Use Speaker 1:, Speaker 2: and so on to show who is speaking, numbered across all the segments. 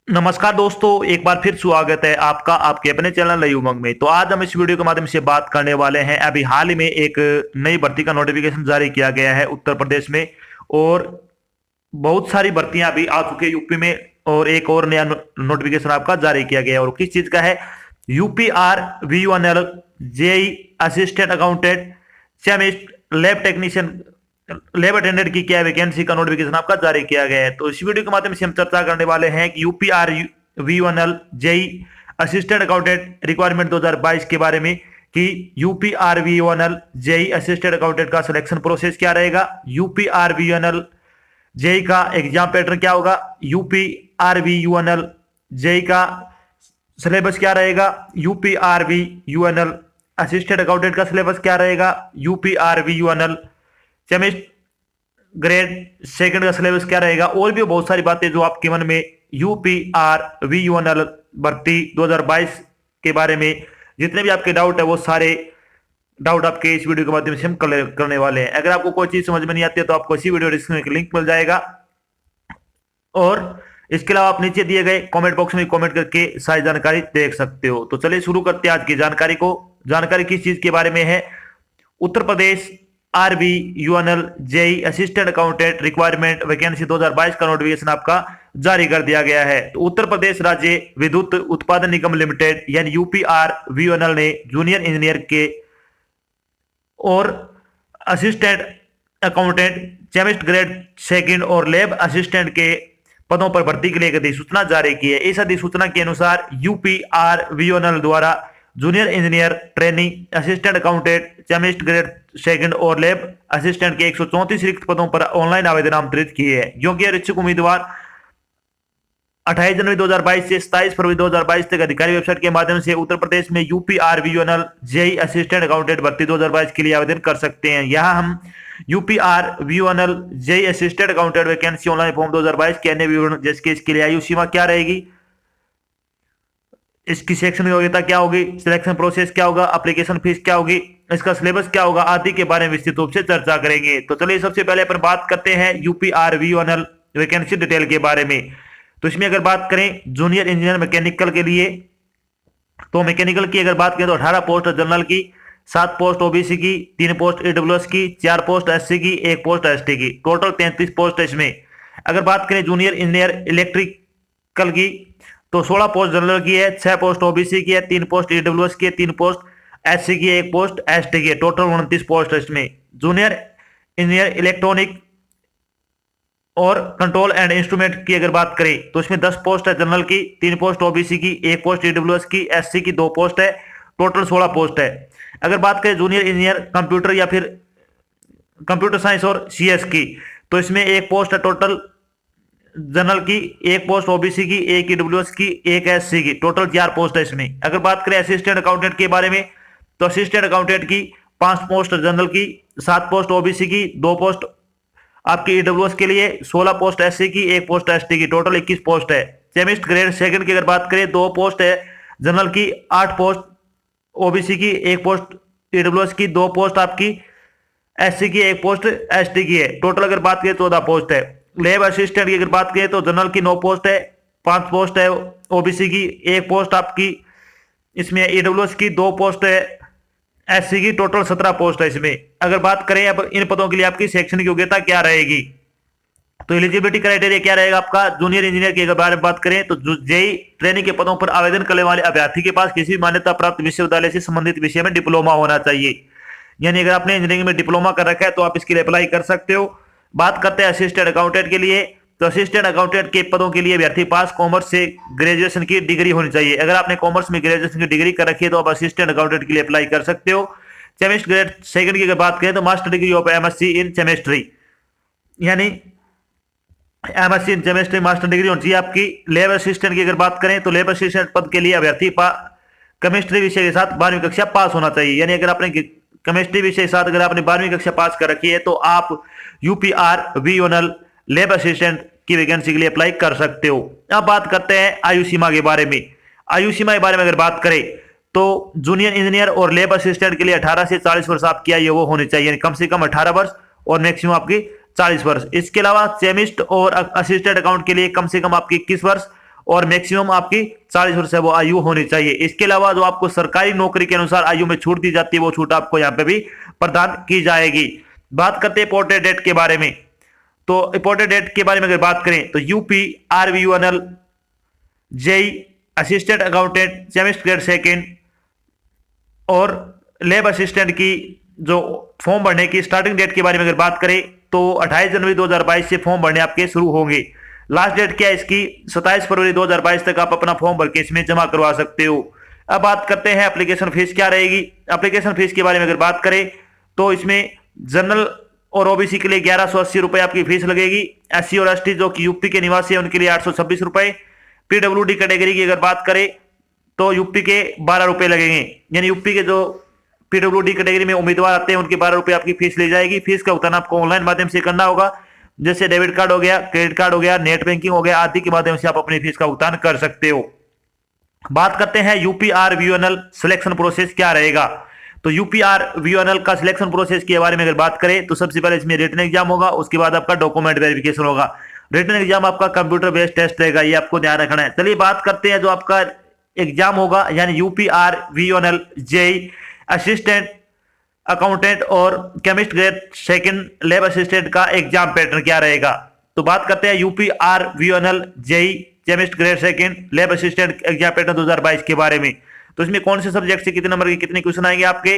Speaker 1: नमस्कार दोस्तों, एक बार फिर स्वागत है आपका आपके अपने चैनल नई उमंग में। तो आज हम इस वीडियो के माध्यम से बात करने वाले हैं। अभी हाल ही में एक नई भर्ती का नोटिफिकेशन जारी किया गया है उत्तर प्रदेश में, और बहुत सारी भर्तियां अभी आ चुकी है यूपी में, और एक और नया नोटिफिकेशन आपका जारी किया गया है। और किस चीज का है? UPRVUNL JE assistant accountant chemist lab technician labour attendant की क्या वैकेंसी का नोटिफिकेशन आपका जारी किया गया है। तो इस वीडियो के माध्यम से हम चर्चा करने वाले हैं कि UPRVUNL JE assistant accountant requirement 2022 के बारे में, कि UPRVUNL जेई असिस्टेंट अकाउंटेंट का सिलेक्शन प्रोसेस क्या रहेगा, UPRVUNL जेई का एग्जाम पैटर्न क्या होगा, UPRVUNL जेई का सिलेबस क्या रहेगा, UPRVUNL असिस्टेंट अकाउंटेंट का सिलेबस क्या रहेगा, UPRVUNL केमिस्ट ग्रेड सेकंड का सिलेबस क्या रहेगा, और भी बहुत सारी बातें जो आपके मन में UPRVUNL भर्ती 2022 के बारे में जितने भी आपके डाउट है, वो सारे डाउट आपके इस वीडियो के माध्यम से हम करने वाले हैं। अगर आपको कोई चीज समझ में नहीं आती है तो आपको इसी वीडियो डिस्क्रिप्शन में लिंक मिल जाएगा, और इसके अलावा आप नीचे दिए गए कमेंट बॉक्स में कमेंट करके सारी जानकारी देख सकते हो। तो चलिए शुरू करते हैं आज की जानकारी को। जानकारी किस चीज के बारे में है? Uttar Pradesh RVUNL JE assistant accountant requirement vacancy 2022 का नोटिफिकेशन आपका जारी कर दिया गया है। तो उत्तर प्रदेश राज्य विद्युत उत्पादन निगम लिमिटेड यानी UPRVUNL ने जूनियर इंजीनियर के और assistant accountant chemist grade second और लैब असिस्टेंट के पदों पर भर्ती के लिए एक अधिसूचना जारी की है। इस अधिसूचना के अनुसार UPRVUNL द्वारा junior engineer training assistant accountant chemist grade second और लैब असिस्टेंट के 134 रिक्त पदों पर ऑनलाइन आवेदन आमंत्रित किए हैं। योग्य इच्छुक उम्मीदवार 28 जनवरी 2022 से 27 फरवरी 2022 तक अधिकारी वेबसाइट के माध्यम से उत्तर प्रदेश में UPRVUNL जेई असिस्टेंट अकाउंटेंट भर्ती 2022 के लिए आवेदन कर सकते हैं। यहाँ हम UPRVUNL JE assistant accountant vacancy online form 2022 के अन्य विवरण, जैसे कि इसके लिए आयु सीमा क्या रहेगी, इसकी सेक्शन योग्यता क्या होगी, सिलेक्शन प्रोसेस क्या होगा, एप्लीकेशन फीस क्या होगी, इसका सिलेबस क्या होगा, आदि के बारे में विस्तृत रूप से चर्चा करेंगे। तो चलिए सबसे पहले अपन बात करते हैं UPRVUNL वैकेंसी डिटेल के बारे में। तो इसमें अगर बात करें जूनियर इंजीनियर मैकेनिकल के लिए, तो मैकेनिकल की अगर बात करें तो 18 पोस्ट जनरल की, 7 पोस्ट OBC की, 3 पोस्ट EWS की, 4 पोस्ट SC की, 1 पोस्ट ST की, टोटल 33 पोस्ट है इसमें। अगर बात करें जूनियर इंजीनियर इलेक्ट्रिकल की, तो 16 पोस्ट जनरल की है, 6 पोस्ट OBC की है, 3 पोस्ट EWS की है, 3 पोस्ट SC की है, 1 पोस्ट ST की है, टोटल 29 पोस्ट है इसमें। जूनियर इंजीनियर इलेक्ट्रॉनिक और कंट्रोल एंड इंस्ट्रूमेंट की अगर बात करें तो इसमें 10 पोस्ट है जनरल की, 3 पोस्ट OBC की, 1 पोस्ट EWS की, SC की 2 पोस्ट है, टोटल 16 पोस्ट है। अगर बात करें जूनियर इंजीनियर कंप्यूटर या फिर कंप्यूटर साइंस और CS की, तो इसमें 1 पोस्ट है टोटल जनरल की, 1 पोस्ट OBC की, 1 EWS की, 1 SC की, टोटल 4 पोस्ट है इसमें। अगर बात करें असिस्टेंट अकाउंटेंट के बारे में, तो असिस्टेंट अकाउंटेंट की 5 पोस्ट जनरल की, 7 पोस्ट OBC की, 2 पोस्ट आपकी EWS के लिए, 16 पोस्ट SC की, 1 पोस्ट ST की, टोटल 21 पोस्ट है। केमिस्ट ग्रेड सेकंड की अगर बात करें 2 पोस्ट है जनरल की, 8 पोस्ट OBC की, 1 पोस्ट EWS की, 2 पोस्ट आपकी SC की, 1 पोस्ट ST की है, टोटल अगर बात करें 14 पोस्ट है। लैब असिस्टेंट की अगर बात करें तो जनरल की 9 पोस्ट है, 5 पोस्ट है OBC की, 1 पोस्ट आपकी इसमें EWS की, 2 पोस्ट है SC की, टोटल 17 पोस्ट है इसमें। अगर बात करें अब इन पदों के लिए आपकी शैक्षणिक योग्यता क्या रहेगी, तो एलिजिबिलिटी क्राइटेरिया क्या रहेगा आपका? जूनियर इंजीनियर के बारे में बात करें तो जेई ट्रेनिंग के पदों पर आवेदन करने वाले अभ्यर्थी के पास किसी भी मान्यता प्राप्त विश्वविद्यालय से संबंधित विषय में डिप्लोमा होना चाहिए। यानी अगर आपने इंजीनियरिंग में डिप्लोमा कर रखा है तो आप इसके लिए अप्लाई कर सकते हो। बात करते हैं असिस्टेंट अकाउंटेंट के लिए, तो असिस्टेंट अकाउंटेंट के पदों के लिए अभ्यर्थी पास कॉमर्स से ग्रेजुएशन की डिग्री होनी चाहिए। अगर आपने कॉमर्स में ग्रेजुएशन की डिग्री कर रखी है तो आप असिस्टेंट अकाउंटेंट के लिए अप्लाई कर सकते हो। केमिस्ट ग्रेड सेकंड की अगर बात करें तो master degree of MSc in chemistry, यानी MSc in chemistry master degree होनी चाहिए आपकी। लैब असिस्टेंट की अगर बात करें तो लैब असिस्टेंट पद के लिए अभ्यर्थी केमिस्ट्री विषय के साथ 12वीं कक्षा पास होना चाहिए। यानी अगर आपने केमिस्ट्री विषय के साथ अगर आपने 12वीं कक्षा पास कर रखी है तो आप UPRVUNL लैब असिस्टेंट की वैकेंसी के लिए अप्लाई कर सकते हो। अब बात करते हैं आयु सीमा के बारे में। आयु सीमा के बारे में अगर बात करें तो जूनियर इंजीनियर और लैब असिस्टेंट के लिए 18 से 40 वर्ष आपकी आयु वो होनी चाहिए, कम से कम 18 वर्ष और मैक्सिमम आपकी 40 वर्ष। इसके अलावा केमिस्ट और असिस्टेंट अकाउंट के लिए कम से कम आपकी 21 वर्ष और मैक्सिमम आपकी 40 वर्ष वो आयु होनी चाहिए। इसके अलावा जो आपको सरकारी नौकरी के अनुसार आयु में छूट दी जाती है वो छूट आपको यहाँ पे भी प्रदान की जाएगी। बात करते हैं इंपोर्टेड डेट के बारे में। तो इंपोर्टेड डेट के बारे में अगर बात करें तो UP RVUNL JE assistant accountant semester grade second और लैब असिस्टेंट की जो फॉर्म भरने की स्टार्टिंग डेट के बारे में अगर बात करें तो 28 जनवरी 2022 से फॉर्म भरने आपके शुरू होंगे। लास्ट डेट क्या है इसकी 27 फरवरी 2022 तक आप अपना फॉर्म भर के इसमें जमा करवा सकते हो। अब बात करते हैं एप्लीकेशन फीस क्या रहेगी। एप्लीकेशन फीस के बारे में अगर बात करें तो इसमें जनरल और ओबीसी के लिए 1180 रुपए आपकी फीस लगेगी। SC और ST जो कि यूपी के निवासी है उनके लिए 826 रुपए। PWD कैटेगरी की अगर बात करें तो यूपी के 12 रुपए लगेंगे, यानी यूपी के जो PWD कैटेगरी में उम्मीदवार आते हैं उनकी 12 रुपए आपकी फीस ली जाएगी। फीस का भुगतान आपको ऑनलाइन माध्यम से करना होगा, जैसे डेबिट कार्ड हो गया, क्रेडिट कार्ड हो गया, नेट बैंकिंग हो गया आदि के माध्यम से आप अपनी फीस का भुगतान कर सकते हो। बात करते हैं यूपी RVUNL सिलेक्शन प्रोसेस क्या रहेगा। तो यूपी RVUNL का सिलेक्शन प्रोसेस के बारे में अगर बात करें तो सबसे पहले इसमें रिटन एग्जाम होगा, उसके बाद आपका डॉक्यूमेंट वेरिफिकेशन होगा। रिटन एग्जाम आपका कंप्यूटर बेस्ड टेस्ट रहेगा, ये आपको ध्यान रखना है। चलिए बात करते हैं जो आपका एग्जाम होगा, यानी UP RVUNL JE assistant accountant और chemist grade second lab assistant का एग्जाम पैटर्न क्या रहेगा। तो बात करते हैं UP RVUNL JE chemist grade second lab assistant exam pattern 2022 के बारे में। तो इसमें कौन से सब्जेक्ट से कितने नंबर के कितने क्वेश्चन आएंगे आपके।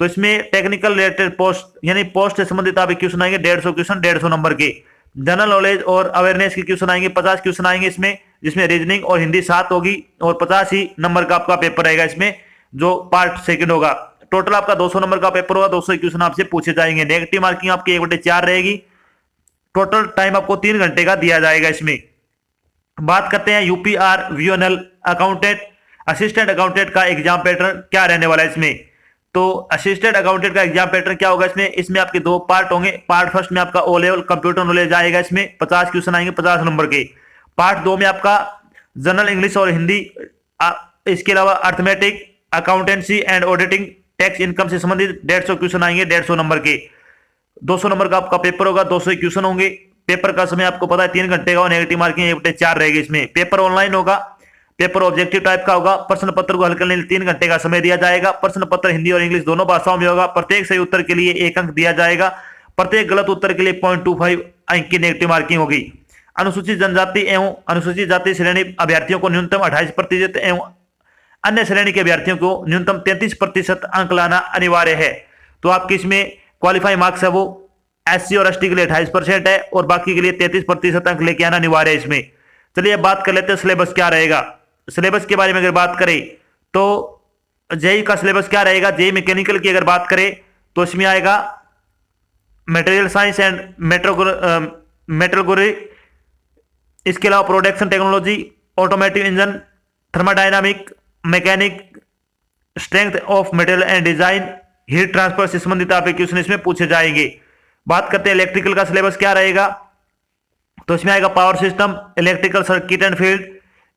Speaker 1: तो इसमें टेक्निकल रिलेटेड पोस्ट यानी पोस्ट से संबंधित आपके क्वेश्चन आएंगे 150 क्वेश्चन 150 नंबर के। जनरल नॉलेज और अवेयरनेस के क्वेश्चन आएंगे 50 क्वेश्चन आएंगे इसमें, जिसमें रीजनिंग और हिंदी 7 होगी और 50 ही नंबर का आपका पेपर रहेगा इसमें, जो पार्ट सेकंड होगा। टोटल आपका 200 नंबर का पेपर होगा, 200 क्वेश्चन आपसे पूछे जाएंगे। नेगेटिव मार्किंग आपकी 1/4 रहेगी। टोटल टाइम आपको 3 घंटे का दिया जाएगा इसमें। बात करते हैं UP RVUNL accountant assistant accountant का एग्जाम पैटर्न क्या रहने वाला है इसमें। तो असिस्टेंट अकाउंटेंट का एग्जाम पैटर्न क्या होगा इसमें आपके 2 पार्ट होंगे। पार्ट फर्स्ट में आपका O लेवल कंप्यूटर नॉलेज आएगा, इसमें 50 क्वेश्चन आएंगे 50 नंबर के। पार्ट 2 में आपका जनरल इंग्लिश और हिंदी, इसके अलावा arithmetic, accountancy and auditing, tax income से संबंधित 150 क्वेश्चन आएंगे 150 नंबर के। 200 नंबर का आपका पेपर होगा, 200 क्वेश्चन होंगे। पेपर का समय आपको पता है 3 घंटे का और नेगेटिव मार्किंग 1/4 रहेगी इसमें। पेपर ऑनलाइन होगा, पेपर ऑब्जेक्टिव टाइप का होगा। प्रश्न पत्र को हल करने के लिए 3 घंटे का समय दिया जाएगा। प्रश्न पत्र हिंदी और इंग्लिश दोनों भाषाओं में होगा। प्रत्येक सही उत्तर के लिए 1 अंक दिया जाएगा। प्रत्येक गलत उत्तर के लिए 0.25 अंक की नेगेटिव मार्किंग होगी। अनुसूचित जनजाति एवं अनुसूचित जाति श्रेणी अभ्यर्थियों को न्यूनतम 28% एवं अन्य श्रेणी के अभ्यर्थियों को न्यूनतम 33% अंक लाना अनिवार्य है। तो आपकी इसमें क्वालिफाई मार्क्स है वो SC और ST के लिए 28% है और बाकी के लिए 33% अंक लेके आना अनिवार्य है इसमें। चलिए अब बात कर लेते हैं सिलेबस क्या रहेगा। सिलेबस के बारे में अगर बात करें तो जेई का सिलेबस क्या रहेगा। जेई मैकेनिकल की अगर बात करें तो इसमें आएगा मटेरियल साइंस एंड मेट्रोलॉजी, इसके अलावा production technology, automotive engine, thermodynamic, mechanic, strength of material and design, heat transfer से संबंधित आपके क्वेश्चन इसमें पूछे जाएंगे। बात करते हैं इलेक्ट्रिकल का सिलेबस क्या रहेगा। तो इसमें आएगा power system, electrical circuit and field,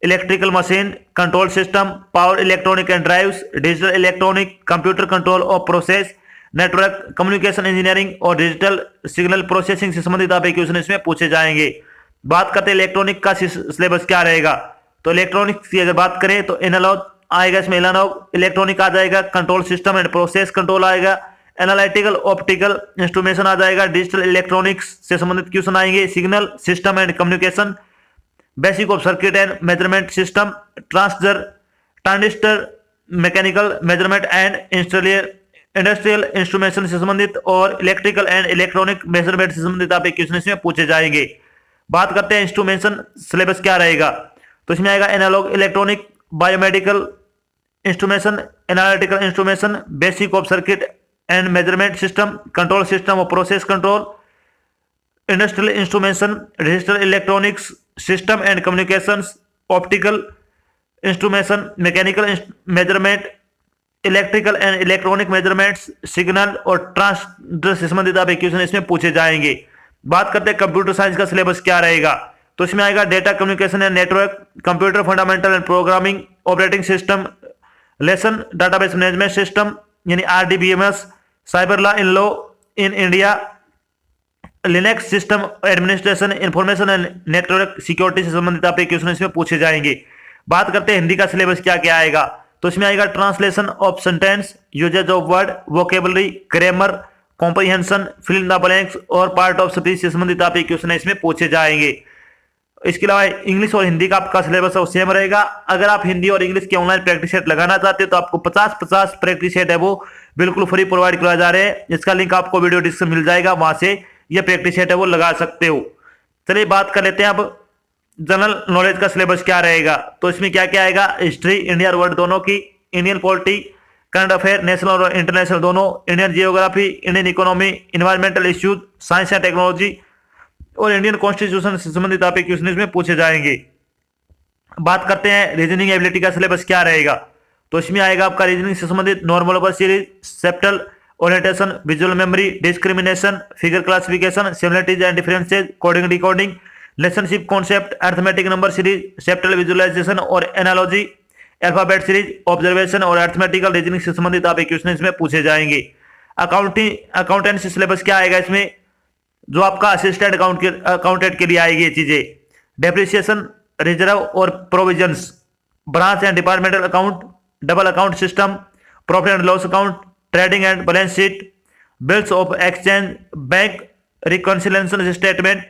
Speaker 1: electrical machine control system, power electronic and drives, digital electronic, computer control of process, network communication engineering और डिजिटल सिग्नल प्रोसेसिंग से संबंधित आपके क्वेश्चन इसमें पूछे जाएंगे। बात करते हैं इलेक्ट्रॉनिक का सिलेबस क्या रहेगा। तो इलेक्ट्रॉनिक्स की अगर बात करें तो एनालॉग आएगा इसमें, एनालॉग इलेक्ट्रॉनिक आ जाएगा, control system and process control आएगा, एनालिटिकल ऑप्टिकल इंस्ट्रूमेंटेशन आ जाएगा, डिजिटल इलेक्ट्रॉनिक्स से संबंधित क्वेश्चन आएंगे, signal system and communication, basic of circuit and measurement system, transistor mechanical measurement and industrial instrumentation से संबंधित और इलेक्ट्रिकल एंड इलेक्ट्रॉनिक मेजरमेंट से संबंधित आपके क्वेश्चन इसमें पूछे जाएंगे। बात करते हैं इंस्ट्रूमेंटेशन सिलेबस क्या रहेगा। तो इसमें आएगा analog electronic, biomedical instrumentation, analytical instrumentation, basic of circuit and measurement system, control system और process control, industrial instrumentation, digital electronics system and communications, optical instrumentation, mechanical measurement, electrical and electronic measurements, signal और transducer से संबंधित आप question इसमें पूछे जाएंगे। बात करते हैं कंप्यूटर साइंस का सिलेबस क्या रहेगा। तो इसमें आएगा data communication and network, computer fundamental and programming, operating system lesson, database management system यानी RDBMS, cyber law in India, Linux system administration, information and network security से संबंधित आपके क्वेश्चन इसमें पूछे जाएंगे। बात करते हैं हिंदी का सिलेबस क्या क्या आएगा, तो इसमें आएगा translation of sentence, usage of word, vocabulary, grammar, comprehension, fill in the blanks और पार्ट ऑफ स्पीच से संबंधित आपके क्वेश्चन इसमें पूछे जाएंगे। इसके अलावा इंग्लिश और हिंदी का आपका सिलेबस है वो सेम रहेगा। अगर आप हिंदी और इंग्लिश के ऑनलाइन प्रैक्टिस सेट लगाना चाहते हैं तो आपको 50-50 प्रैक्टिस सेट है वो बिल्कुल फ्री प्रोवाइड करवाए जा रहे हैं। इसका लिंक आपको वीडियो डिस्क्रिप्शन मिल जाएगा, वहां से ये प्रैक्टिस सेट है वो लगा सकते हो। चलिए बात कर लेते हैं अब जनरल नॉलेज का सिलेबस क्या रहेगा, तो इसमें क्या क्या आएगा, हिस्ट्री इंडिया और वर्ल्ड दोनों की, Indian polity, current affair national और इंटरनेशनल दोनों, Indian geography, Indian economy, environmental issues, science and technology और इंडियन कॉन्स्टिट्यूशन से संबंधित आपके क्वेश्चन इसमें पूछे जाएंगे। बात करते हैं रीजनिंग एबिलिटी का सिलेबस क्या रहेगा, तो इसमें आएगा आपका रीजनिंग से संबंधित normal over series, spatial, orientation, visual memory, discrimination, figure classification, similarities and differences, coding decoding, relationship concept, arithmetic number series, spatial visualisation और एनालॉजी, अल्फाबेट सीरीज, ऑब्जर्वेशन और अर्थमेटिकल रीजनिंग से संबंधित आपके क्वेश्चन इसमें पूछे जाएंगे। अकाउंटेंसी सिलेबस क्या आएगा इसमें, जो आपका असिस्टेंट अकाउंटेंट के लिए आएगी ये चीजें, डेप्रिसिएशन, रिजर्व और provisions, branch and departmental account, double account system, profit and loss account, trading and balance sheet, bills of exchange, bank reconciliation statement,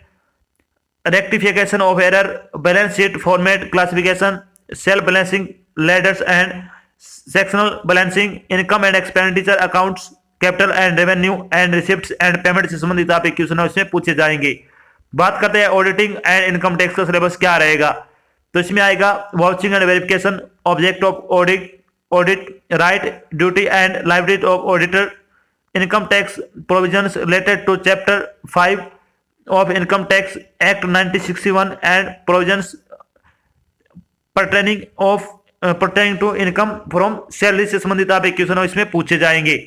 Speaker 1: rectification of error, balance sheet format classification, self balancing ladders and sectional balancing, income and expenditure accounts, capital and revenue and receipts and payment से संबंधित आप question इसमें पूछे जाएंगे। बात करते हैं auditing and income tax का सिलेबस क्या रहेगा, तो इसमें आएगा vouching and verification, object of audit, right, duty and liability of auditor, income tax provisions related to chapter 5 of income tax act 1961 and provisions pertaining to income from salary से संबंधित आप question इसमें पूछे जाएंगे।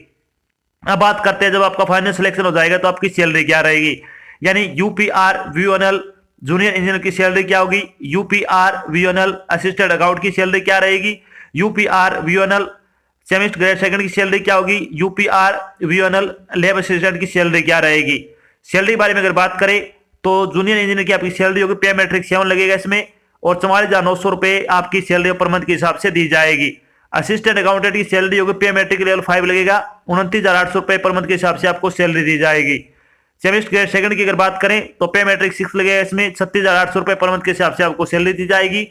Speaker 1: अब बात करते हैं जब आपका फाइनल सिलेक्शन हो जाएगा तो आपकी सैलरी क्या रहेगी, यानी यूपीआर वीओएनएल जूनियर इंजीनियर की सैलरी क्या होगी, यूपीआर वीओएनएल असिस्टेंट अकाउंट की सैलरी क्या रहेगी, यूपीआर वीओएनएल सेमेस्टर ग्रेड सेकंड की सैलरी क्या होगी, यूपीआर वीओएनएल लैब असिस्टेंट की सैलरी क्या रहेगी। सैलरी बारे में अगर बात करें तो जूनियर इंजीनियर की आपकी सैलरी होगी, पे मैट्रिक 7 लगेगा इसमें और 44,900 रुपए आपकी सैलरी पर मंथ के हिसाब से दी जाएगी। असिस्टेंट अकाउंटेंट की सैलरी होगी, पे मैट्रिक लेवल 5 लगेगा, 29,800 रुपए पर मंथ के हिसाब से आपको सैलरी दी जाएगी। सेमेस्टर ग्रेड सेकंड की अगर बात करें तो पे मैट्रिक 6 लगेगा, इसमें 36,800 रुपए पर मंथ के हिसाब से आपको सैलरी दी जाएगी।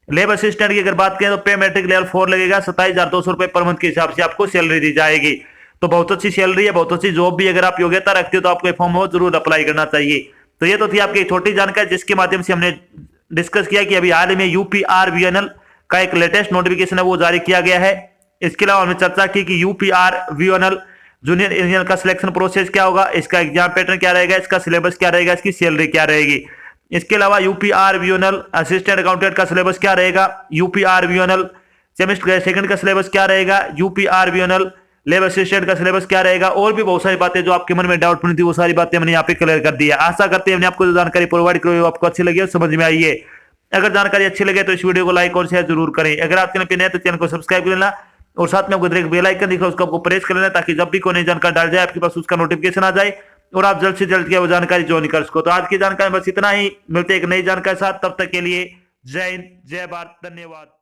Speaker 1: लेबर असिस्टेंट की अगर बात करें तो पे मैट्रिक लेवल 4 लगेगा, 27,200 रुपए पर मंथ के हिसाब से आपको सैलरी दी जाएगी। तो बहुत अच्छी सैलरी है, बहुत अच्छी जॉब भी। अगर आप योग्यता रखते हो तो आपको फॉर्म हो जरूर अप्लाई करना चाहिए। तो ये तो थी आपकी छोटी जानकारी जिसके माध्यम से हमने डिस्कस किया कि अभी हाल ही में यूपीआरवीएनएल का एक लेटेस्ट नोटिफिकेशन है वो जारी किया गया है। इसके अलावा हमने चर्चा की कि यूपीआरवीएनएल जूनियर इंजीनियर का सिलेक्शन प्रोसेस क्या होगा, इसका एग्जाम पैटर्न क्या रहेगा, इसका सिलेबस क्या रहेगा, इसकी सैलरी क्या रहेगी। इसके अलावा यूपीआरवीएनएल असिस्टेंट अकाउंटेंट का सिलेबस क्या रहेगा, यूपीआरवीएनएल सेमेस्टर ग्रेड सेकंड का सिलेबस क्या रहेगा, यूपीआरवीएनएल लेबर असिस्टेंट का सिलेबस क्या रहेगा, और भी बहुत सारी बातें जो आपके मन में डाउट थी वो सारी बातें मैंने यहाँ पे क्लियर कर दी है। आशा करते हैं हमने आपको जो जानकारी प्रोवाइड करी वो आपको अच्छी लगी और समझ में आई है। अगर जानकारी अच्छी लगे तो इस वीडियो को लाइक और शेयर जरूर करें। अगर आप चैनल पे नए तो चैनल को सब्सक्राइब कर लेना और साथ में आपको बेल आइकन दिख रहा है उसको आपको प्रेस कर लेना ताकि जब भी कोई नई जानकारी डाल जाए आपके पास उसका नोटिफिकेशन आ जाए और आप जल्द से जल्द की वो जानकारी ज्वाइन कर सको। तो आज की जानकारी बस इतना ही, मिलते एक नई जानकारी साथ, तब तक के लिए जय हिंद, जय भारत, धन्यवाद।